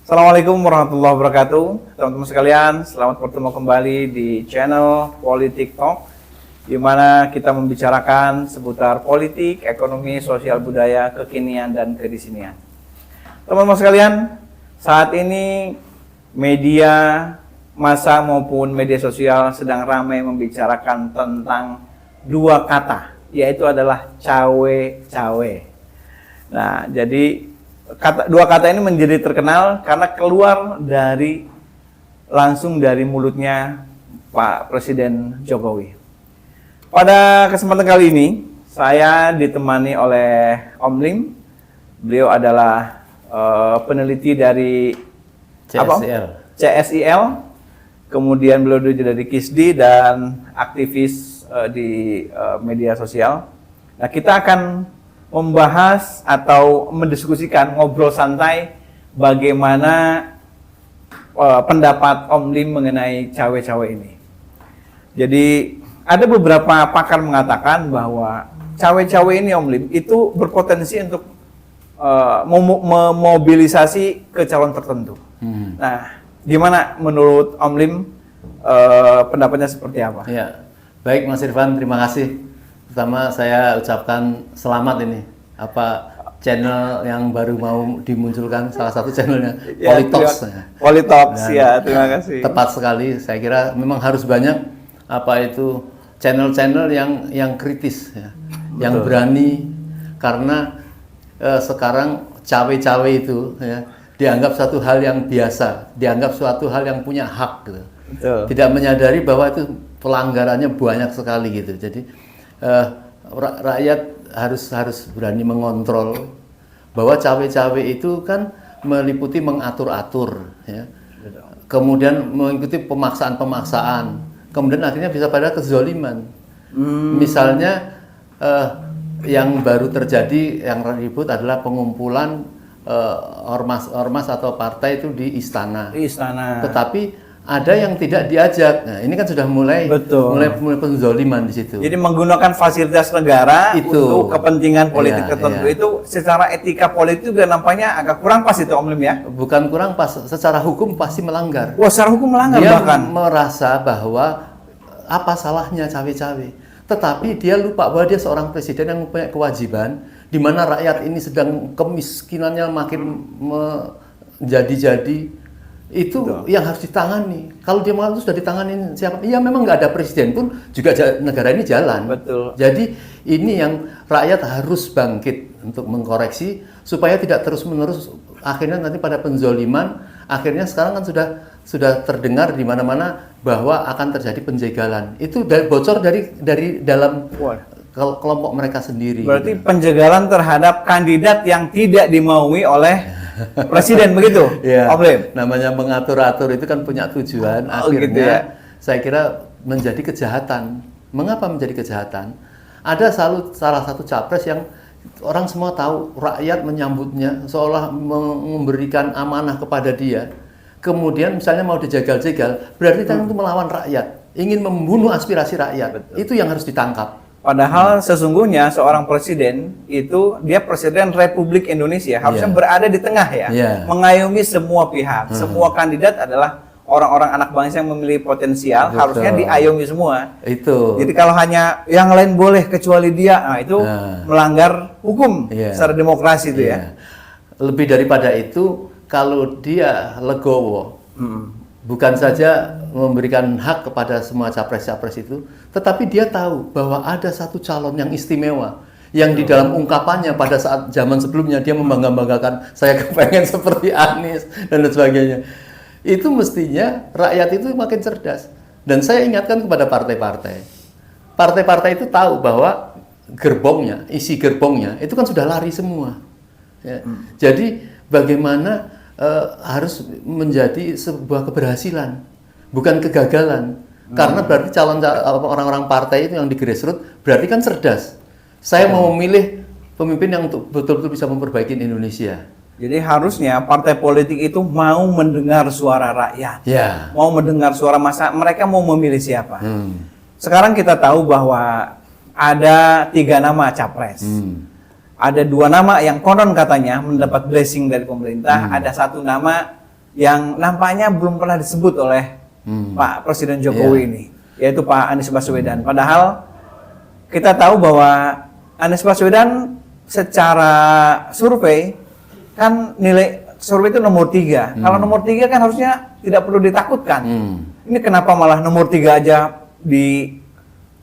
Assalamualaikum warahmatullahi wabarakatuh. Teman-teman sekalian, selamat bertemu kembali di channel Politik Talk, di mana kita membicarakan seputar politik, ekonomi, sosial budaya, kekinian, dan kedisinian. Teman-teman sekalian, saat ini media massa maupun media sosial sedang ramai membicarakan tentang dua kata, yaitu adalah cawe-cawe. Nah, jadi dua kata ini menjadi terkenal karena keluar langsung dari mulutnya Pak Presiden Jokowi. Pada kesempatan kali ini, saya ditemani oleh Om Lim. Beliau adalah peneliti dari CSIL. Kemudian beliau juga dari KISDI dan aktivis di media sosial. Nah, kita akan membahas atau mendiskusikan, ngobrol santai bagaimana pendapat Om Lim mengenai cawe-cawe ini. Jadi ada beberapa pakar mengatakan bahwa cawe-cawe ini, Om Lim, itu berpotensi untuk memobilisasi ke calon tertentu. Nah, gimana menurut Om Lim, pendapatnya seperti apa? Ya, baik Mas Irfan, terima kasih. Pertama saya ucapkan selamat ini, channel yang baru mau dimunculkan, salah satu channelnya Politox. Politox, ya, terima kasih. Tepat sekali, saya kira memang harus banyak channel-channel yang kritis, ya, yang berani, karena sekarang cawe-cawe itu ya, dianggap suatu hal yang biasa, dianggap suatu hal yang punya hak, gitu. Tidak menyadari bahwa itu pelanggarannya banyak sekali gitu. Jadi rakyat harus berani mengontrol bahwa cawe-cawe itu kan meliputi mengatur-atur, ya. Kemudian mengikuti pemaksaan-pemaksaan, kemudian akhirnya bisa pada kezoliman. Misalnya yang baru terjadi yang ribut adalah pengumpulan ormas atau partai itu di istana. Tetapi ada yang tidak diajak. Nah, ini kan sudah mulai penzoliman di situ. Jadi menggunakan fasilitas negara untuk kepentingan politik tertentu itu secara etika politik juga nampaknya agak kurang pas itu, Om Lim, ya? Bukan kurang pas, secara hukum pasti melanggar. Wah, secara hukum melanggar. Dia bahkan merasa bahwa apa salahnya cawe-cawe. Tetapi dia lupa bahwa dia seorang presiden yang punya kewajiban, di mana rakyat ini sedang kemiskinannya makin menjadi-jadi. Itu yang harus ditangani. Kalau dia mengatakan sudah ditangani siapa? Iya, memang nggak ada presiden pun juga negara ini jalan. Betul. Jadi ini yang rakyat harus bangkit untuk mengkoreksi supaya tidak terus-menerus akhirnya nanti pada penzoliman. Akhirnya sekarang kan sudah terdengar di mana-mana bahwa akan terjadi penjagalan. Itu bocor dari dalam kelompok mereka sendiri. Berarti penjagalan terhadap kandidat yang tidak dimaui oleh presiden, begitu, ya, Om Lim? Namanya mengatur-atur itu kan punya tujuan. Akhirnya gitu ya? Saya kira menjadi kejahatan. Mengapa menjadi kejahatan? Ada salah satu capres yang orang semua tahu, rakyat menyambutnya seolah memberikan amanah kepada dia. Kemudian misalnya mau dijegal-jegal, berarti kan itu melawan rakyat, ingin membunuh aspirasi rakyat. Betul. Itu yang harus ditangkap. Padahal sesungguhnya seorang presiden itu dia presiden Republik Indonesia, harusnya berada di tengah, ya, mengayomi semua pihak. Semua kandidat adalah orang-orang anak bangsa yang memiliki potensial. Betul. Harusnya diayomi semua. Itu. Jadi kalau hanya yang lain boleh kecuali dia, nah itu melanggar hukum secara demokrasi itu, ya. Lebih daripada itu, kalau dia legowo, bukan saja memberikan hak kepada semua capres-capres itu, tetapi dia tahu bahwa ada satu calon yang istimewa, yang di dalam ungkapannya pada saat zaman sebelumnya dia membangga-banggakan, saya kepengen seperti Anies dan lain sebagainya. Itu mestinya rakyat itu makin cerdas. Dan saya ingatkan kepada partai-partai. Partai-partai itu tahu bahwa gerbongnya, isi gerbongnya itu kan sudah lari semua. Ya. Jadi bagaimana harus menjadi sebuah keberhasilan, bukan kegagalan. Karena berarti orang-orang partai itu yang di grassroots berarti kan cerdas. Saya mau memilih pemimpin yang betul-betul bisa memperbaiki Indonesia. Jadi harusnya partai politik itu mau mendengar suara rakyat, mau mendengar suara massa. Mereka mau memilih siapa. Sekarang kita tahu bahwa ada 3 nama capres. Ada 2 nama yang konon katanya mendapat blessing dari pemerintah. Ada 1 nama yang nampaknya belum pernah disebut oleh Pak Presiden Jokowi ini, yaitu Pak Anies Baswedan. Padahal kita tahu bahwa Anies Baswedan secara survei kan nilai survei itu nomor 3. Kalau nomor 3 kan harusnya tidak perlu ditakutkan. Ini kenapa malah nomor 3 aja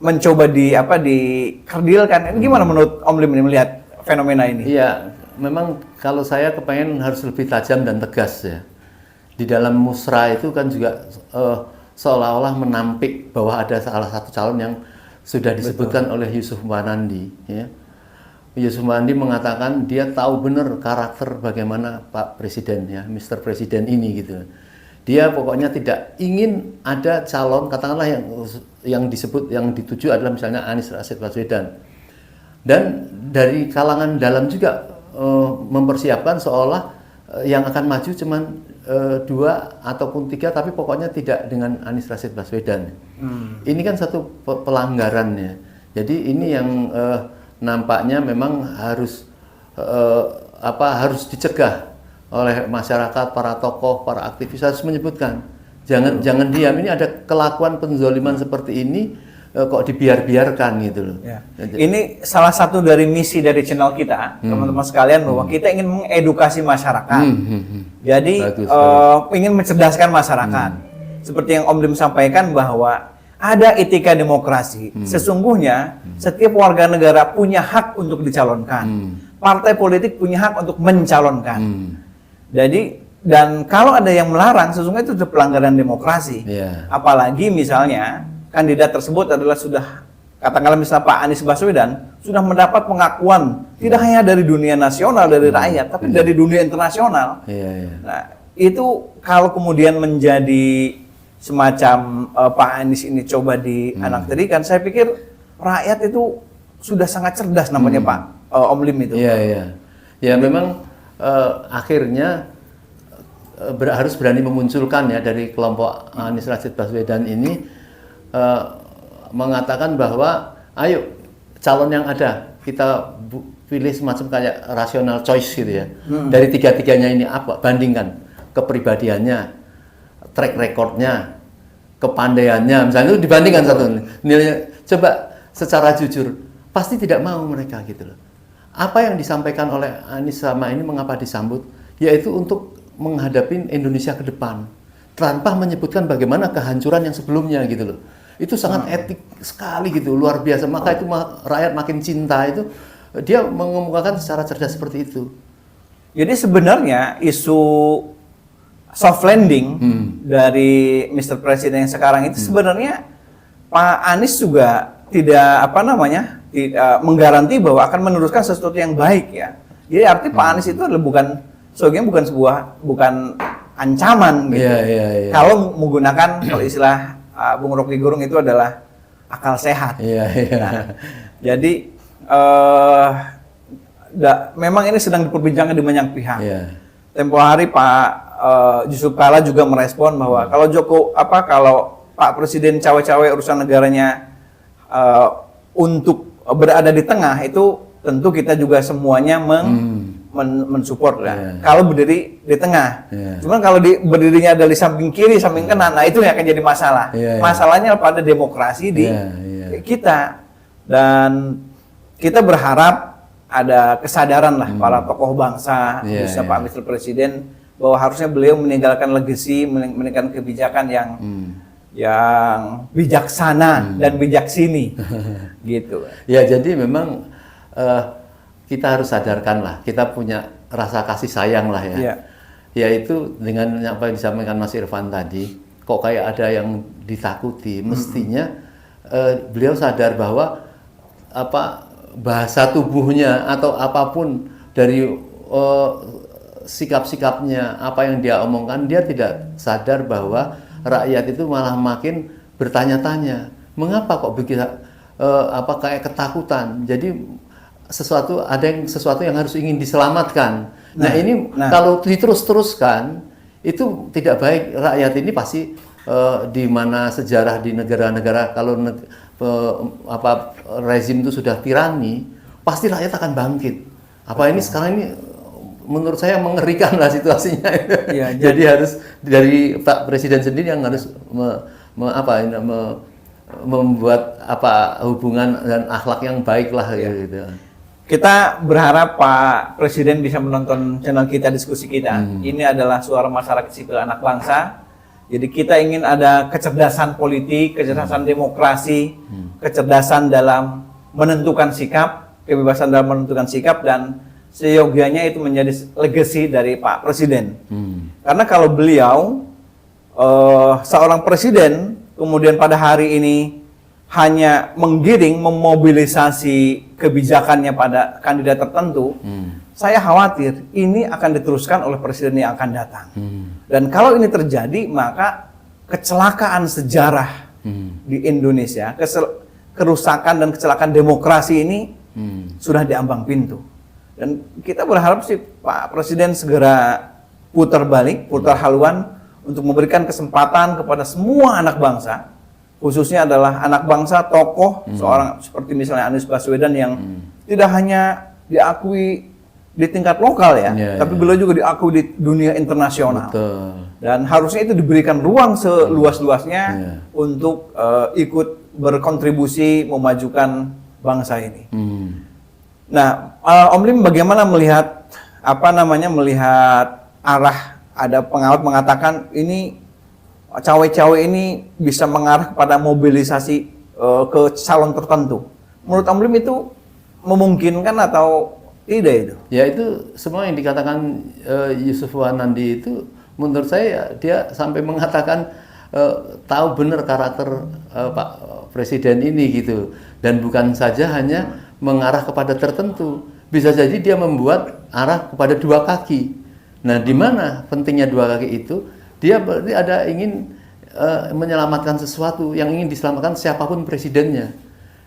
mencoba dikerdilkan? Ini gimana menurut Om Lim ini melihat fenomena ini? Iya, memang kalau saya kepengen harus lebih tajam dan tegas ya. Di dalam musra itu kan juga seolah-olah menampik bahwa ada salah satu calon yang sudah disebutkan oleh Yusuf Manandi. Ya. Yusuf Manandi mengatakan dia tahu benar karakter bagaimana Pak Presiden ya, Mr. Presiden ini gitu. Dia pokoknya tidak ingin ada calon, katakanlah yang disebut, yang dituju adalah misalnya Anies Rashid Baswedan. Dan dari kalangan dalam juga mempersiapkan seolah yang akan maju cuman 2 ataupun 3, tapi pokoknya tidak dengan Anies Rashid Baswedan. Ini kan satu pelanggaran ya. Jadi ini yang nampaknya memang harus harus dicegah oleh masyarakat, para tokoh, para aktivis harus menyebutkan. Jangan diam. Ini ada kelakuan penzoliman seperti ini kok dibiarkan gitu loh. Ya. Ini salah satu dari misi dari channel kita, teman-teman sekalian, bahwa kita ingin mengedukasi masyarakat. Jadi ingin mencerdaskan masyarakat. Seperti yang Om Lim sampaikan bahwa ada etika demokrasi. Sesungguhnya setiap warga negara punya hak untuk dicalonkan. Partai politik punya hak untuk mencalonkan. Jadi dan kalau ada yang melarang, sesungguhnya itu pelanggaran demokrasi. Apalagi misalnya kandidat tersebut adalah sudah, katakanlah misalnya Pak Anies Baswedan, sudah mendapat pengakuan tidak hanya dari dunia nasional, dari rakyat, tapi dari dunia internasional. Nah, itu kalau kemudian menjadi semacam Pak Anies ini coba dianaktirikan, saya pikir rakyat itu sudah sangat cerdas namanya Pak Om Lim itu. Ya memang akhirnya harus berani memunculkan ya dari kelompok Anies Rashid Baswedan ini mengatakan bahwa ayo calon yang ada kita pilih semacam kayak rational choice gitu ya. Dari tiga-tiganya ini apa? Bandingkan kepribadiannya, track recordnya, kepandaiannya, misalnya itu dibandingkan satu nilainya. Coba secara jujur pasti tidak mau mereka gitu loh. Apa yang disampaikan oleh Anies sama ini mengapa disambut? Yaitu untuk menghadapi Indonesia ke depan tanpa menyebutkan bagaimana kehancuran yang sebelumnya gitu loh. Itu sangat etik sekali gitu, luar biasa. Maka itu rakyat makin cinta itu, dia mengemukakan secara cerdas seperti itu. Jadi sebenarnya isu soft landing dari Mr. Presiden yang sekarang itu sebenarnya Pak Anies juga tidak menggaranti bahwa akan meneruskan sesuatu yang baik ya. Jadi arti Pak Anies itu adalah bukan ancaman gitu. Kalau menggunakan kalau istilah Bung Rocky Gerung itu adalah akal sehat. Nah, jadi memang ini sedang diperbincangkan di banyak pihak. Tempo hari Pak Yusuf Kala juga merespon bahwa kalau Pak Presiden cawe-cawe urusan negaranya untuk berada di tengah, itu tentu kita juga semuanya mensupport ya. Kalau berdiri di tengah. Cuman kalau berdirinya dari samping kiri, samping kanan, nah itu yang akan jadi masalah. Masalahnya pada demokrasi di kita. Dan kita berharap ada kesadaran lah para tokoh bangsa, khususnya Pak Mr. Presiden, bahwa harusnya beliau meninggalkan legacy, meninggalkan kebijakan yang bijaksana dan bijaksini gitu. Ya, jadi memang kita harus sadarkan lah, kita punya rasa kasih sayang lah ya. Yaitu dengan apa yang disampaikan Mas Irfan tadi, kok kayak ada yang ditakuti. Mestinya beliau sadar bahwa bahasa tubuhnya atau apapun dari sikap-sikapnya, apa yang dia omongkan, dia tidak sadar bahwa rakyat itu malah makin bertanya-tanya, mengapa kok begitu kayak ketakutan. Jadi sesuatu yang harus ingin diselamatkan. Kalau diterus-teruskan itu tidak baik. Rakyat ini pasti di mana sejarah di negara-negara kalau rezim itu sudah tirani, pasti rakyat akan bangkit. Ini sekarang ini menurut saya mengerikan lah situasinya. Ya, jadi harus dari Pak Presiden sendiri yang harus membuat hubungan dan akhlak yang baik lah gitu. Kita berharap Pak Presiden bisa menonton channel kita, diskusi kita. Ini adalah suara masyarakat sipil anak bangsa. Jadi kita ingin ada kecerdasan politik, kecerdasan demokrasi, kecerdasan dalam menentukan sikap, kebebasan dalam menentukan sikap, dan seyogianya itu menjadi legacy dari Pak Presiden. Karena kalau beliau seorang presiden kemudian pada hari ini hanya menggiring, memobilisasi kebijakannya pada kandidat tertentu, saya khawatir ini akan diteruskan oleh presiden yang akan datang. Dan kalau ini terjadi, maka kecelakaan sejarah di Indonesia, kerusakan dan kecelakaan demokrasi ini sudah diambang pintu. Dan kita berharap sih Pak Presiden segera putar balik, putar haluan untuk memberikan kesempatan kepada semua anak bangsa, khususnya adalah anak bangsa, tokoh, seorang seperti misalnya Anies Baswedan yang tidak hanya diakui di tingkat lokal tapi beliau juga diakui di dunia internasional. Betul. Dan harusnya itu diberikan ruang seluas-luasnya untuk ikut berkontribusi memajukan bangsa ini. Nah, Om Lim bagaimana melihat melihat arah, ada pengawat mengatakan ini cawe-cawe ini bisa mengarah kepada mobilisasi ke calon tertentu. Menurut Om Lim itu memungkinkan atau tidak itu? Ya, itu semua yang dikatakan Yusuf Wanandi itu menurut saya dia sampai mengatakan tahu benar karakter Pak Presiden ini gitu, dan bukan saja hanya mengarah kepada tertentu, bisa jadi dia membuat arah kepada dua kaki. Nah, di mana pentingnya dua kaki itu? Dia berarti ada ingin menyelamatkan sesuatu yang ingin diselamatkan siapapun presidennya.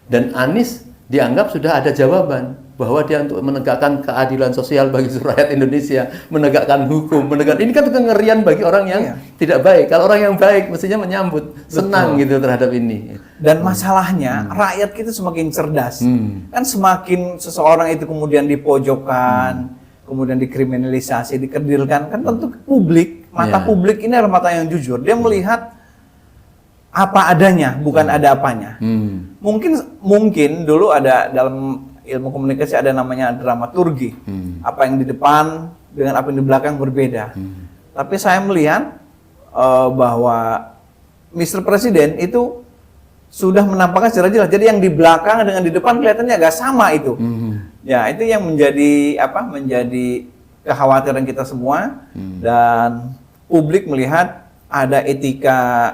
Dan Anies dianggap sudah ada jawaban bahwa dia untuk menegakkan keadilan sosial bagi seluruh rakyat Indonesia, menegakkan hukum, ini kan kengerian bagi orang yang tidak baik. Kalau orang yang baik mestinya menyambut, senang gitu terhadap ini. Dan masalahnya rakyat kita semakin cerdas. Kan semakin seseorang itu kemudian dipojokkan, kemudian dikriminalisasi, dikerdilkan, kan tentu publik, mata publik ini adalah mata yang jujur. Dia melihat apa adanya, bukan ada apanya. Mungkin dulu ada dalam ilmu komunikasi ada namanya dramaturgi. Apa yang di depan dengan apa yang di belakang berbeda. Tapi saya melihat bahwa Mr. Presiden itu sudah menampakkan secara jelas. Jadi yang di belakang dengan di depan kelihatannya agak sama itu. Ya, itu yang menjadi menjadi kekhawatiran kita semua. Dan publik melihat ada etika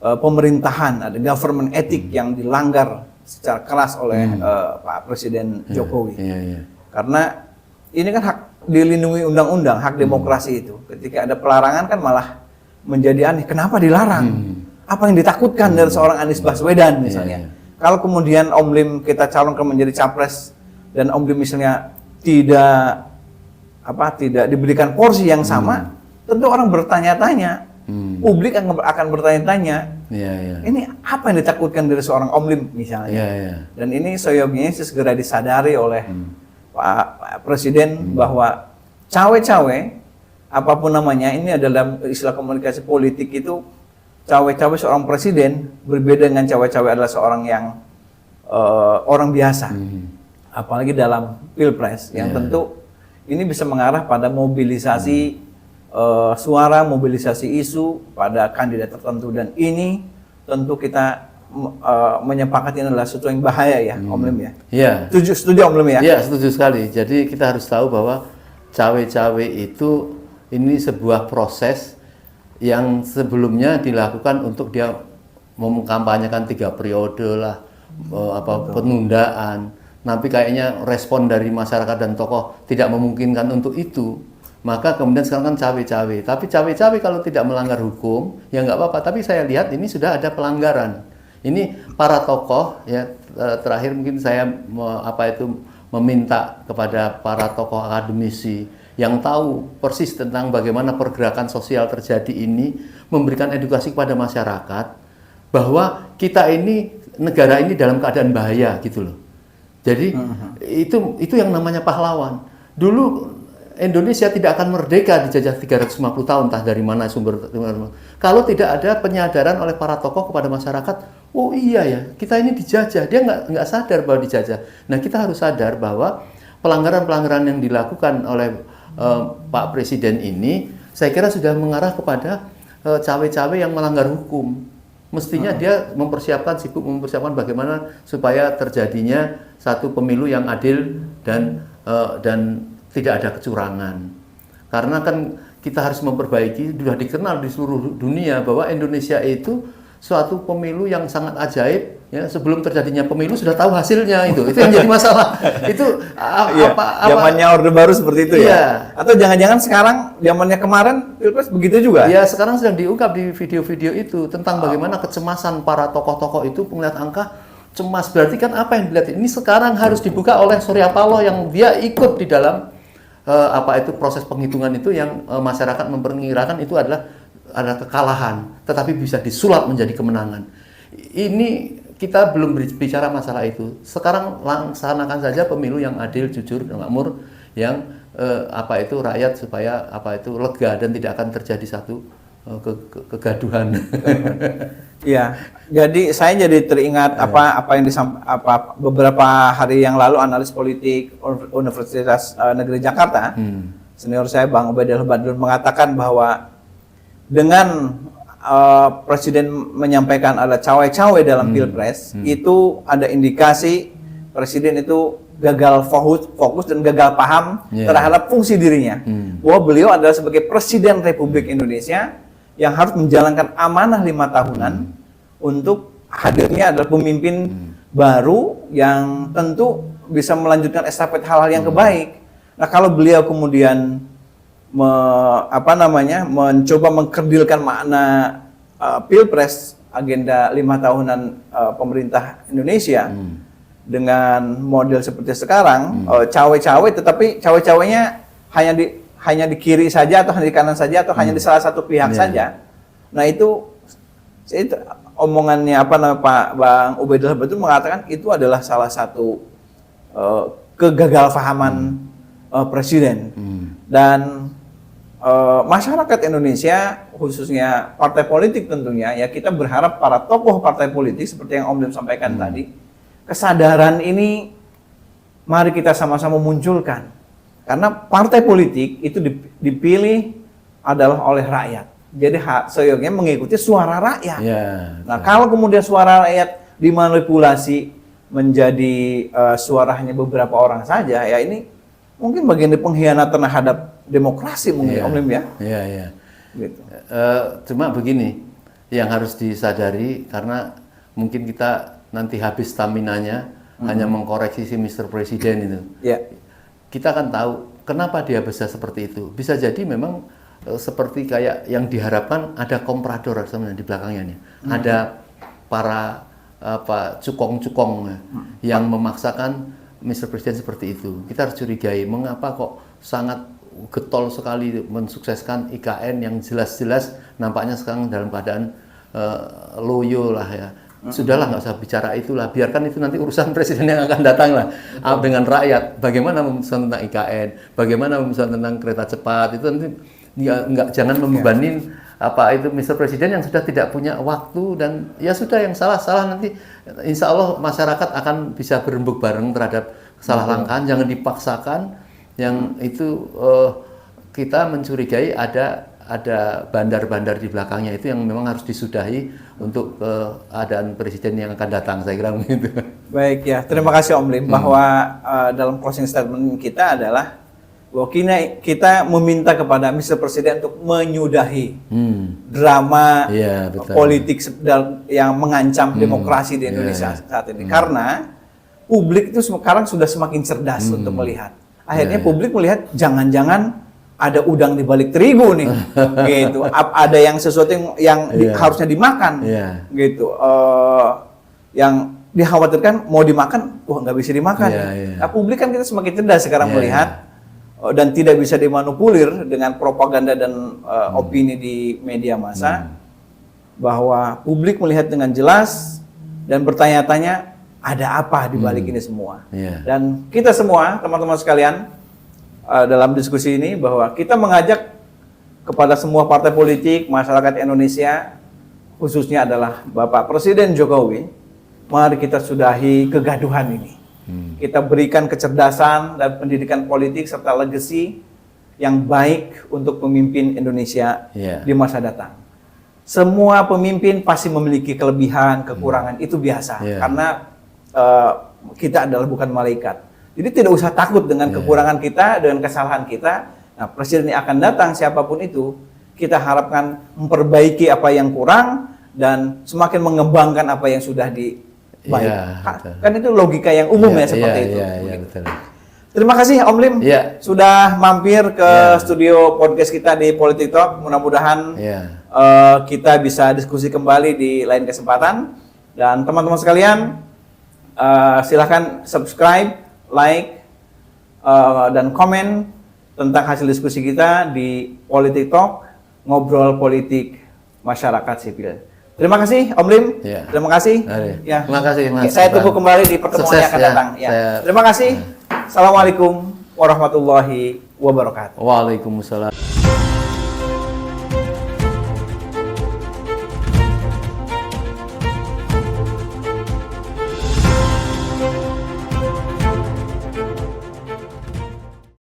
pemerintahan, ada government ethic yang dilanggar secara keras oleh Pak Presiden Jokowi. Karena ini kan hak dilindungi undang-undang, hak demokrasi itu. Ketika ada pelarangan kan malah menjadi aneh. Kenapa dilarang? Apa yang ditakutkan dari seorang Anies Baswedan misalnya? Kalau kemudian Om Lim kita calonkan menjadi capres dan Om Lim misalnya tidak diberikan porsi yang sama, tentu orang bertanya-tanya. Publik akan bertanya-tanya, ini apa yang ditakutkan dari seorang Om Lim misalnya. Dan ini seyogianya segera disadari oleh Pak Presiden bahwa cawe-cawe, apapun namanya, ini adalah istilah komunikasi politik itu, cawe-cawe seorang presiden berbeda dengan cawe-cawe adalah seorang yang orang biasa. Apalagi dalam pilpres, yang tentu ini bisa mengarah pada mobilisasi suara, mobilisasi isu pada kandidat tertentu, dan ini tentu kita menyepakati ini adalah sesuatu yang bahaya ya, Om Lim ya. Setuju Om Lim ya? Iya, setuju sekali. Jadi kita harus tahu bahwa cawe-cawe itu ini sebuah proses yang sebelumnya dilakukan untuk dia mengkampanyekan 3 periode lah, penundaan. Tapi kayaknya respon dari masyarakat dan tokoh tidak memungkinkan untuk itu. Maka kemudian sekarang kan cawe-cawe. Tapi cawe-cawe kalau tidak melanggar hukum, ya nggak apa-apa. Tapi saya lihat ini sudah ada pelanggaran. Ini para tokoh, ya terakhir mungkin saya meminta kepada para tokoh akademisi yang tahu persis tentang bagaimana pergerakan sosial terjadi ini, memberikan edukasi kepada masyarakat bahwa kita ini, negara ini dalam keadaan bahaya gitu loh. Jadi itu yang namanya pahlawan. Dulu Indonesia tidak akan merdeka dijajah 350 tahun, entah dari mana sumber. Kalau tidak ada penyadaran oleh para tokoh kepada masyarakat, oh iya ya, kita ini dijajah. Dia nggak sadar bahwa dijajah. Nah, kita harus sadar bahwa pelanggaran-pelanggaran yang dilakukan oleh Pak Presiden ini, saya kira sudah mengarah kepada cawe-cawe yang melanggar hukum. Mestinya dia sibuk mempersiapkan bagaimana supaya terjadinya satu pemilu yang adil dan tidak ada kecurangan. Karena kan kita harus memperbaiki, sudah dikenal di seluruh dunia bahwa Indonesia itu suatu pemilu yang sangat ajaib. Ya, sebelum terjadinya pemilu sudah tahu hasilnya itu yang jadi masalah. Itu zamannya Orde Baru seperti itu ya. Atau jangan-jangan sekarang zamannya kemarin Pilpres begitu juga? Ya, sekarang sedang diungkap di video-video itu tentang bagaimana kecemasan para tokoh-tokoh itu melihat angka cemas. Berarti kan apa yang dilihat ini sekarang harus dibuka oleh Surya Paloh yang dia ikut di dalam proses penghitungan itu yang masyarakat memperkirakan itu adalah kekalahan, tetapi bisa disulap menjadi kemenangan. Ini kita belum bicara masalah itu. Sekarang laksanakan saja pemilu yang adil, jujur, dan makmur, yang rakyat supaya lega dan tidak akan terjadi satu kegaduhan. Iya. Jadi saya jadi teringat apa yang beberapa hari yang lalu analis politik Universitas Negeri Jakarta, senior saya Bang Ubaidillah Badrun mengatakan bahwa dengan Presiden menyampaikan ada cawe-cawe dalam Pilpres, itu ada indikasi Presiden itu gagal fokus dan gagal paham terhadap fungsi dirinya. Bahwa beliau adalah sebagai Presiden Republik Indonesia yang harus menjalankan amanah 5 tahunan untuk hadirnya adalah pemimpin baru yang tentu bisa melanjutkan estafet hal-hal yang kebaik. Nah, kalau beliau kemudian mencoba mengkerdilkan makna Pilpres agenda 5 tahunan pemerintah Indonesia dengan model seperti sekarang, cawe-cawe, tetapi cawe-cawenya hanya di kiri saja atau hanya di kanan saja atau hanya di salah satu pihak saja. Nah, itu omongannya Pak Bang Ubaidillah Badrun mengatakan itu adalah salah satu kegagalfahaman Presiden. Dan masyarakat Indonesia, khususnya partai politik tentunya, ya kita berharap para tokoh partai politik seperti yang Om Lim sampaikan tadi, kesadaran ini mari kita sama-sama munculkan. Karena partai politik itu dipilih adalah oleh rakyat. Jadi seyogyanya mengikuti suara rakyat. Nah, kalau kemudian suara rakyat dimanipulasi menjadi suara hanya beberapa orang saja, ya ini mungkin bagian dari pengkhianatan terhadap demokrasi mungkin, Om Lim ya. Gitu. Cuma begini, yang harus disadari karena mungkin kita nanti habis staminanya hanya mengkoreksi si Mr. Presiden itu. Kita akan tahu kenapa dia bisa seperti itu. Bisa jadi memang seperti kayak yang diharapkan ada komprador sebenarnya di belakangnya nih. Ada para cukong-cukong yang memaksakan Mr. Presiden seperti itu. Kita harus curigai mengapa kok sangat getol sekali mensukseskan IKN yang jelas-jelas nampaknya sekarang dalam keadaan loyo lah ya. Sudahlah, nggak usah bicara itulah, biarkan itu nanti urusan presiden yang akan datang lah dengan rakyat. Bagaimana memutuskan tentang IKN, bagaimana memutuskan tentang kereta cepat, itu nanti jangan membebanin Mr. Presiden yang sudah tidak punya waktu, dan ya sudah, yang salah nanti insya Allah masyarakat akan bisa berembuk bareng terhadap kesalahan, jangan dipaksakan. Yang itu kita mencurigai ada bandar-bandar di belakangnya itu yang memang harus disudahi untuk keadaan presiden yang akan datang, saya kira begitu. Baik ya, terima kasih Om Lim bahwa dalam closing statement kita adalah bahwa kita meminta kepada Mr. Presiden untuk menyudahi drama politik yang mengancam demokrasi di Indonesia saat ini. Karena publik itu sekarang sudah semakin cerdas untuk melihat. Akhirnya publik melihat jangan-jangan ada udang di balik terigu nih, gitu. Ada yang sesuatu yang harusnya dimakan, gitu. Yang dikhawatirkan mau dimakan, wah nggak bisa dimakan. Nah, publik kan kita semakin cerdas sekarang melihat dan tidak bisa dimanipulir dengan propaganda dan opini di media massa, bahwa publik melihat dengan jelas dan bertanya-tanya ada apa di balik ini semua. Dan kita semua, teman-teman sekalian, dalam diskusi ini bahwa kita mengajak kepada semua partai politik, masyarakat Indonesia, khususnya adalah Bapak Presiden Jokowi, mari kita sudahi kegaduhan ini. Kita berikan kecerdasan dan pendidikan politik serta legacy yang baik untuk pemimpin Indonesia di masa datang. Semua pemimpin pasti memiliki kelebihan, kekurangan, itu biasa. Karena kita adalah bukan malaikat. Jadi tidak usah takut dengan kekurangan kita, dengan kesalahan kita. Nah, presiden yang akan datang siapapun itu, kita harapkan memperbaiki apa yang kurang dan semakin mengembangkan apa yang sudah dibaik. Kan itu logika yang umum seperti itu. Betul. Terima kasih Om Lim sudah mampir ke studio podcast kita di Politik Talk. Mudah-mudahan kita bisa diskusi kembali di lain kesempatan. Dan teman-teman sekalian, silahkan subscribe, like, dan komen tentang hasil diskusi kita di Politik Talk, ngobrol politik masyarakat sipil. Terima kasih Om Lim. Terima kasih. Terima kasih Mas. Saya tunggu kembali di pertemuan yang akan datang. Terima kasih. Assalamualaikum warahmatullahi wabarakatuh. Waalaikumsalam.